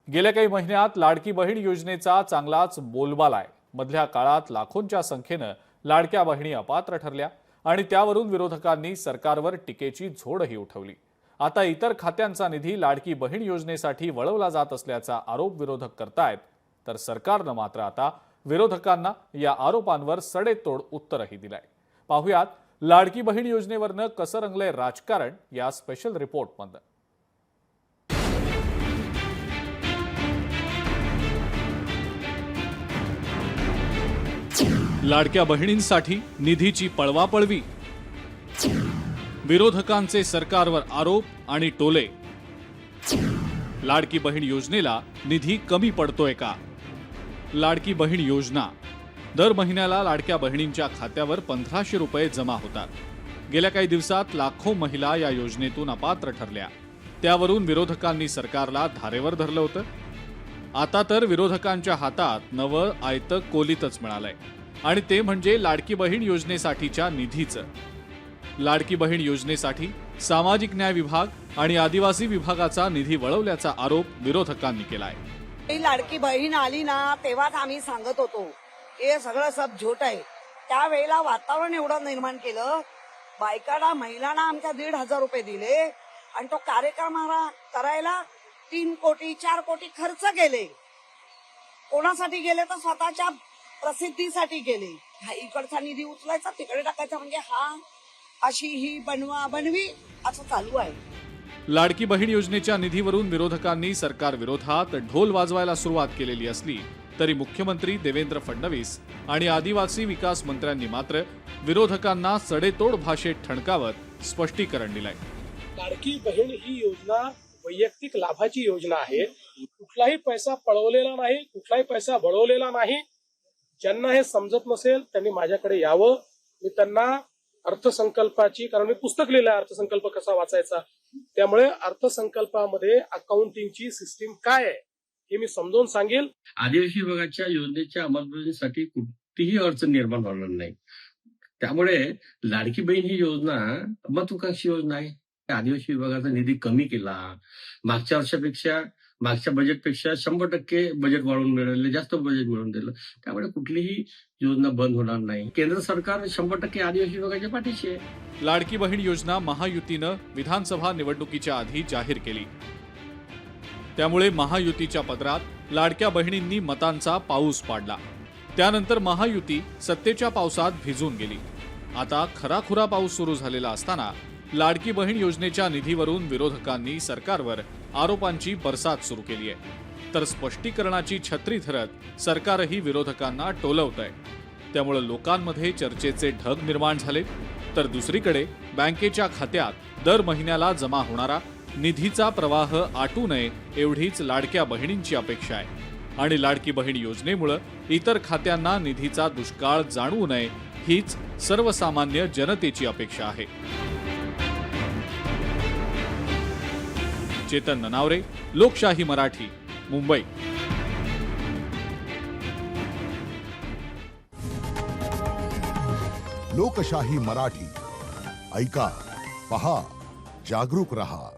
गेल्या काही महिन्यात लाडकी बहीण योजनेचा चांगलाच बोलबाला आहे। मधल्या काळात लाखोंच्या संख्येने लाडक्या बहिणी अपात्र ठरल्या आणि त्यावरून विरोधकांनी सरकारवर टीकेची झोडही उठवली। आता इतर खात्यांचा निधी लाडकी बहीण योजनेसाठी वळवला जात असल्याचा आरोप विरोधक करतायत, तर सरकारने मात्र आता विरोधकांना या आरोपांवर सडेतोड उत्तरही दिलंय। पाहुयात लाडकी बहीण योजनेवरनं कसं रंगलंय राजकारण या स्पेशल रिपोर्टमध्ये। लाडक्या बहिणींसाठी निधीची पळवापळवी, विरोधकांचे सरकारवर आरोप आणि टोले। लाडकी बहीण योजनेला निधी कमी पडतोय का? लाडकी बहीण योजना दर महिन्याला लाडक्या बहिणींच्या खात्यावर 1500 रुपये जमा होतात। गेल्या काही दिवसात लाखो महिला या योजनेतून अपात्र ठरल्या, त्यावरून विरोधकांनी सरकारला धारेवर धरलं होतं। आता तर विरोधकांच्या हातात नवं आयतं कोलीतच मिळालंय आणि ते म्हणजे लाडकी बहीण योजनेसाठीच्या निधीचं। लाडकी बहीण योजनेसाठी सामाजिक न्याय विभाग आणि आदिवासी विभागाचा निधी वळवल्याचा आरोप विरोधकांनी केलाय। लाडकी बहीण आली ना तेव्हाच आम्ही सांगत होतो हे सगळं सब झोट आहे। त्यावेळेला वातावरण एवढं निर्माण केलं, बायकांना महिलांना आमच्या 1,500 रुपये दिले आणि तो कार्यक्रम करायला 3 कोटी 4 कोटी खर्च केले। कोणासाठी गेले तर स्वतःच्या प्रसिद्धीसाठी गेले। हा इकडचा निधी उचलायचा तिकडे टाकायचा, म्हणजे हा अशी ही बनवा बनवी असं चालू आहे। लाडकी बहीण योजनेच्या निधीवरून विरोधकांनी सरकार विरोधात ढोल वाजवायला सुरुवात केलेली असली तरी मुख्यमंत्री देवेंद्र फडणवीस आणि आदिवासी विकास मंत्र्यांनी मात्र विरोधकांना सडेतोड भाषेत ठणकावत स्पष्टीकरण दिलंय। लाडकी बहीण ही योजना वैयक्तिक लाभाची योजना आहे। कुठलाही पैसा पळवलेला नाही, कुठलाही पैसा वळवलेला नाही। ज्यांना हे समजत नसेल त्यांनी माझ्याकडे यावं, मी त्यांना अर्थसंकल्पाची, कारण मी पुस्तक लिहिलं आहे अर्थसंकल्प कसा वाचायचा, त्यामुळे अर्थसंकल्पामध्ये अकाउंटिंगची सिस्टीम काय आहे हे मी समजावून सांगेल। आदिवासी विभागाच्या योजनेच्या अंमलबजावणीसाठी कुठलीही अडचण निर्माण होणार नाही। त्यामुळे लाडकी बहीण ही योजना महत्वाकांक्षी योजना आहे। आदिवासी विभागाचा निधी कमी केला, मागच्या वर्षापेक्षा मागच्या बजेटपेक्षा 100% बजेट वाढवून मिळाले, जास्त बजेट मिळवून दिलं। त्यामुळे कुठलीही योजना बंद होणार नाही। केंद्र सरकार 100% आदिवासी विभागाच्या पाठीशी आहे। लाडकी बहीण योजना महायुतीनं विधानसभा निवडणुकीच्या आधी जाहीर केली, त्यामुळे महायुतीच्या पदरात लाडक्या बहिणींनी मतांचा पाऊस पाडला। त्यानंतर महायुती सत्तेच्या पावसात भिजून गेली। आता खराखुरा पाऊस सुरू झालेला असताना लाडकी बहीण योजनेच्या निधीवरून विरोधकांनी सरकारवर आरोपांची बरसात सुरू केली आहे, तर स्पष्टीकरणाची छत्री धरत सरकारही विरोधकांना टोलवतंय। त्यामुळे लोकांमध्ये चर्चेचे ढग निर्माण झाले, तर दुसरीकडे बँकेच्या खात्यात दर महिन्याला जमा होणारा निधीचा प्रवाह आटू नये एवढीच लाडक्या बहिणींची अपेक्षा आहे आणि लाडकी बहीण योजनेमुळे इतर खात्यांना निधीचा दुष्काळ जाणवू नये हीच सर्वसामान्य जनतेची अपेक्षा आहे। चेतन ननावरे, लोकशाही मराठी, मुंबई। लोकशाही मराठी ऐका, पहा, जागरूक रहा।